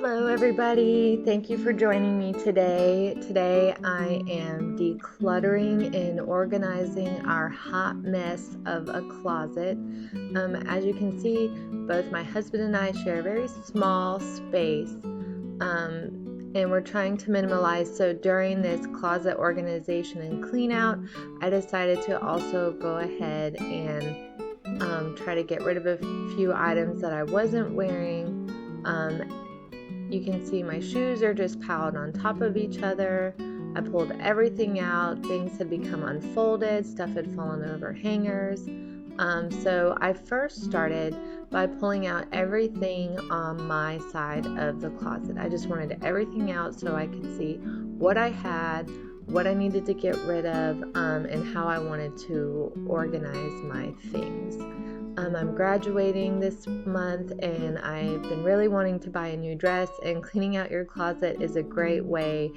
Hello everybody, thank you for joining me today. Today I am decluttering and organizing our hot mess of a closet. As you can see, both my husband and I share a very small space, and we're trying to minimalize. So during this closet organization and clean out, I decided to also go ahead and try to get rid of a few items that I wasn't wearing. You can see my shoes are just piled on top of each other. I pulled everything out. Things had become unfolded. Stuff had fallen over hangers. So I first started by pulling out everything on my side of the closet. I just wanted everything out so I could see what I had, what I needed to get rid of, and how I wanted to organize my things. I'm graduating this month and I've been really wanting to buy a new dress, and cleaning out your closet is a great way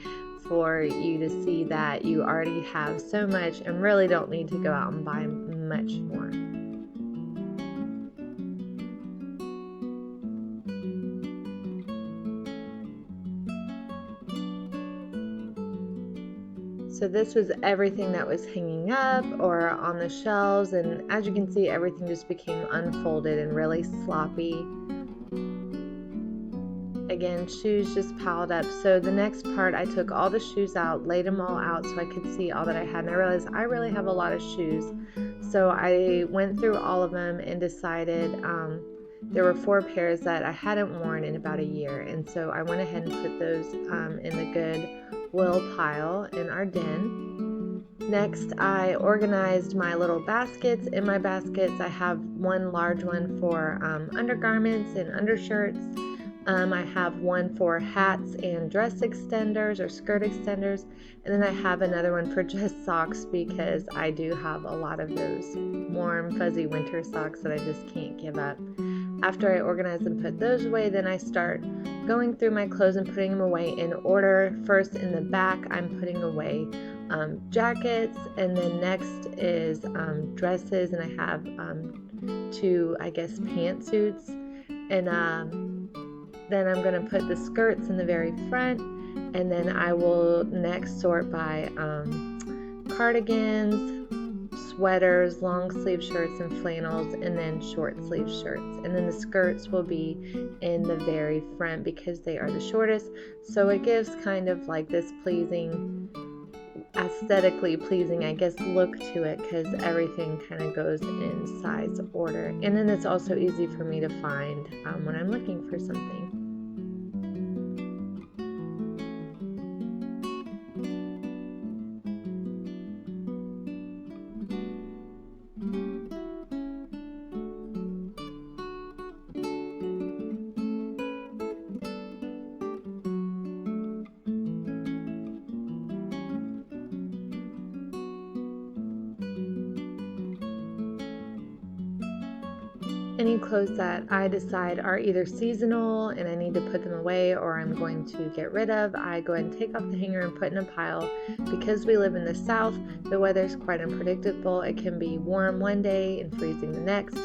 for you to see that you already have so much and really don't need to go out and buy much more. So this was everything that was hanging up or on the shelves, and as you can see, everything just became unfolded and really sloppy. Again, shoes just piled up. So the next part, I took all the shoes out, laid them all out so I could see all that I had, and I realized I really have a lot of shoes. So I went through all of them and decided there were 4 pairs that I hadn't worn in about a year, and so I went ahead and put those in the Goodwill pile in our den. Next, I organized my little baskets. In my baskets, I have one large one for undergarments and undershirts. I have one for hats and dress extenders or skirt extenders, and then I have another one for just socks because I do have a lot of those warm, fuzzy winter socks that I just can't give up. After I organize and put those away, then I start going through my clothes and putting them away in order. First, in the back, I'm putting away jackets, and then next is dresses, and I have 2, I guess, pantsuits, and then I'm going to put the skirts in the very front, and then I will next sort by cardigans, sweaters, long sleeve shirts, and flannels, and then short sleeve shirts. And then the skirts will be in the very front because they are the shortest, so it gives kind of like this pleasing, aesthetically pleasing, I guess, look to it because everything kind of goes in size order. And then it's also easy for me to find when I'm looking for something. Any clothes that I decide are either seasonal and I need to put them away or I'm going to get rid of, I go ahead and take off the hanger and put in a pile. Because we live in the South, the weather is quite unpredictable. It can be warm one day and freezing the next.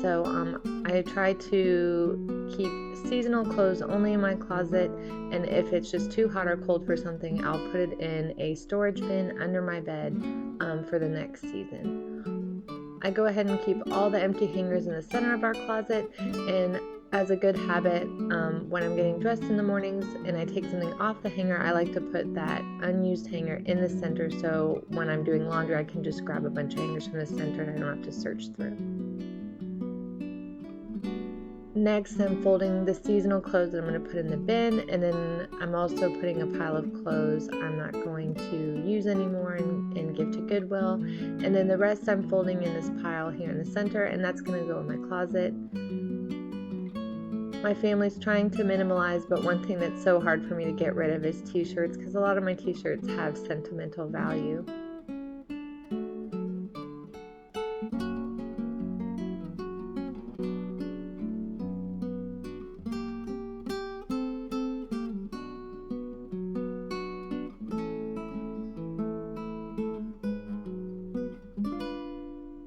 So I try to keep seasonal clothes only in my closet, and if it's just too hot or cold for something, I'll put it in a storage bin under my bed for the next season. I go ahead and keep all the empty hangers in the center of our closet, and as a good habit, when I'm getting dressed in the mornings and I take something off the hanger, I like to put that unused hanger in the center, so when I'm doing laundry I can just grab a bunch of hangers from the center and I don't have to search through. Next, I'm folding the seasonal clothes that I'm going to put in the bin, and then I'm also putting a pile of clothes I'm not going to use anymore and give to Goodwill. And then the rest I'm folding in this pile here in the center, and that's going to go in my closet. My family's trying to minimalize, but one thing that's so hard for me to get rid of is t-shirts, because a lot of my t-shirts have sentimental value.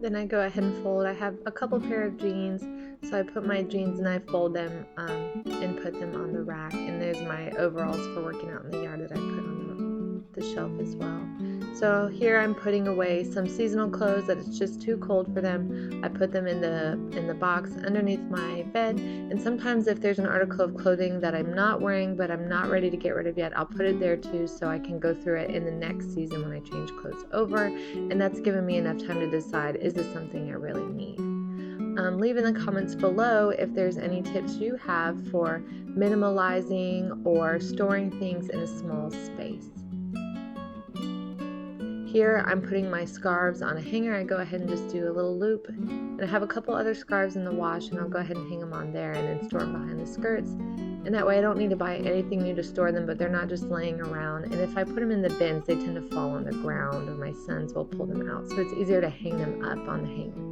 Then I go ahead and fold. I have a couple pair of jeans, so I put my jeans and I fold them and put them on the rack. And here's my overalls for working out in the yard that I put on the shelf as well. So here I'm putting away some seasonal clothes that it's just too cold for them. I put them in the box underneath my bed, and sometimes if there's an article of clothing that I'm not wearing but I'm not ready to get rid of yet, I'll put it there too so I can go through it in the next season when I change clothes over, and that's given me enough time to decide, is this something I really need? Leave in the comments below if there's any tips you have for minimalizing or storing things in a small space. Here I'm putting my scarves on a hanger. I go ahead and just do a little loop, and I have a couple other scarves in the wash, and I'll go ahead and hang them on there and then store them behind the skirts, and that way I don't need to buy anything new to store them, but they're not just laying around. And if I put them in the bins, they tend to fall on the ground or my sons will pull them out, so it's easier to hang them up on the hanger.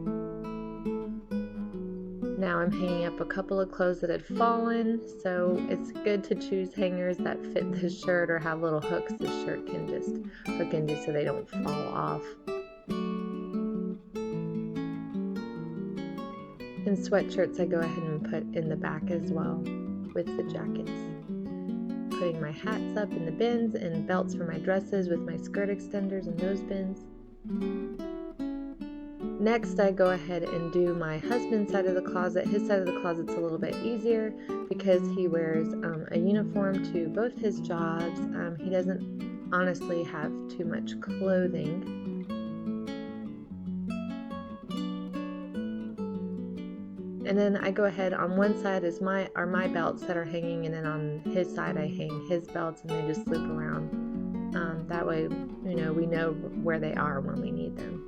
Now I'm hanging up a couple of clothes that had fallen, so it's good to choose hangers that fit the shirt or have little hooks the shirt can just hook into so they don't fall off. And sweatshirts I go ahead and put in the back as well with the jackets. Putting my hats up in the bins and belts for my dresses with my skirt extenders in those bins. Next, I go ahead and do my husband's side of the closet. His side of the closet's a little bit easier because he wears a uniform to both his jobs. He doesn't honestly have too much clothing. And then I go ahead, on one side are my belts that are hanging, and then on his side I hang his belts, and they just loop around. That way, we know where they are when we need them.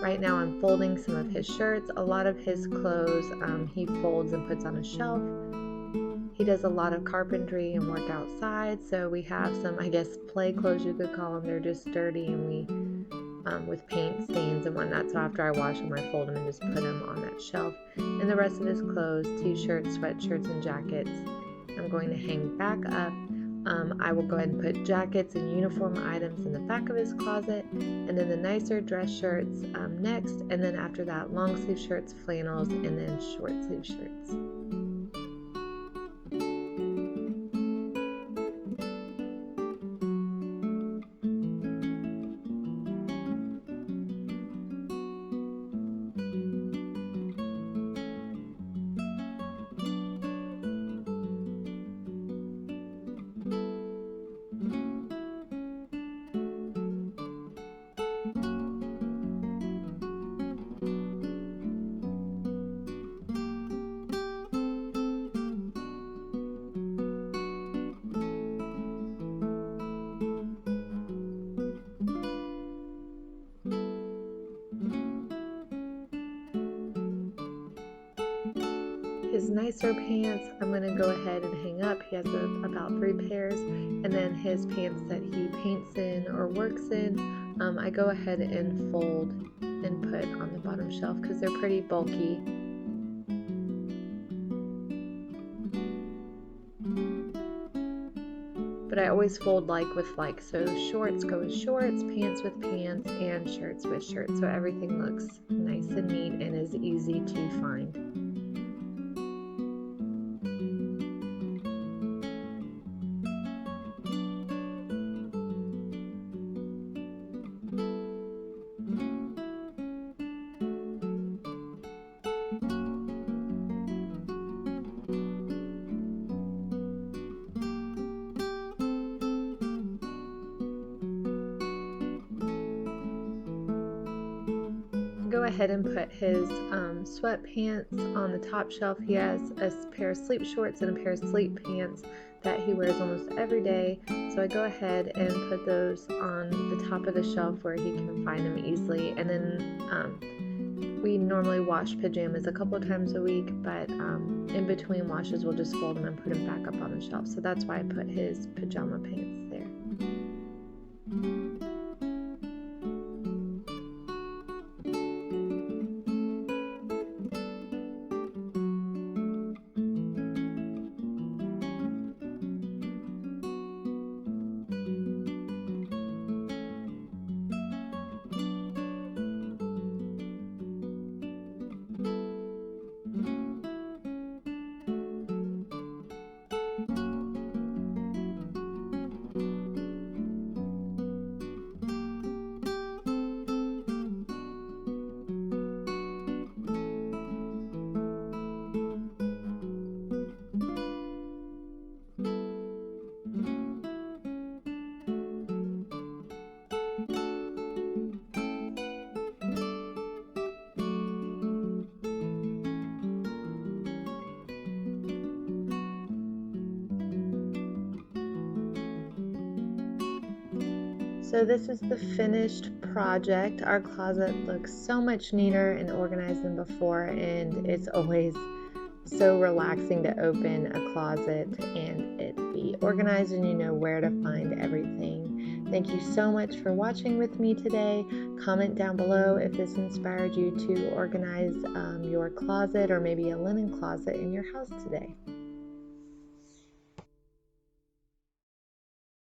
Right now I'm folding some of his shirts. A lot of his clothes he folds and puts on a shelf. He does a lot of carpentry and work outside, so we have some, I guess, play clothes you could call them. They're just dirty, and we with paint stains and whatnot, so after I wash them I fold them and just put them on that shelf. And the rest of his clothes, t-shirts, sweatshirts, and jackets, I'm going to hang back up. I will go ahead and put jackets and uniform items in the back of his closet, and then the nicer dress shirts next, and then after that long sleeve shirts, flannels, and then short sleeve shirts. His nicer pants, I'm going to go ahead and hang up. He has about 3 pairs. And then his pants that he paints in or works in, I go ahead and fold and put on the bottom shelf because they're pretty bulky. But I always fold like with like, so shorts go with shorts, pants with pants, and shirts with shirts, so everything looks nice and neat and is easy to find. Go ahead and put his sweatpants on the top shelf. He has a pair of sleep shorts and a pair of sleep pants that he wears almost every day, so I go ahead and put those on the top of the shelf where he can find them easily. And then we normally wash pajamas a couple of times a week, but in between washes we'll just fold them and put them back up on the shelf, so that's why I put his pajama pants there. So this is the finished project. Our closet looks so much neater and organized than before, and it's always so relaxing to open a closet and it be organized and you know where to find everything. Thank you so much for watching with me today. Comment down below if this inspired you to organize your closet or maybe a linen closet in your house today.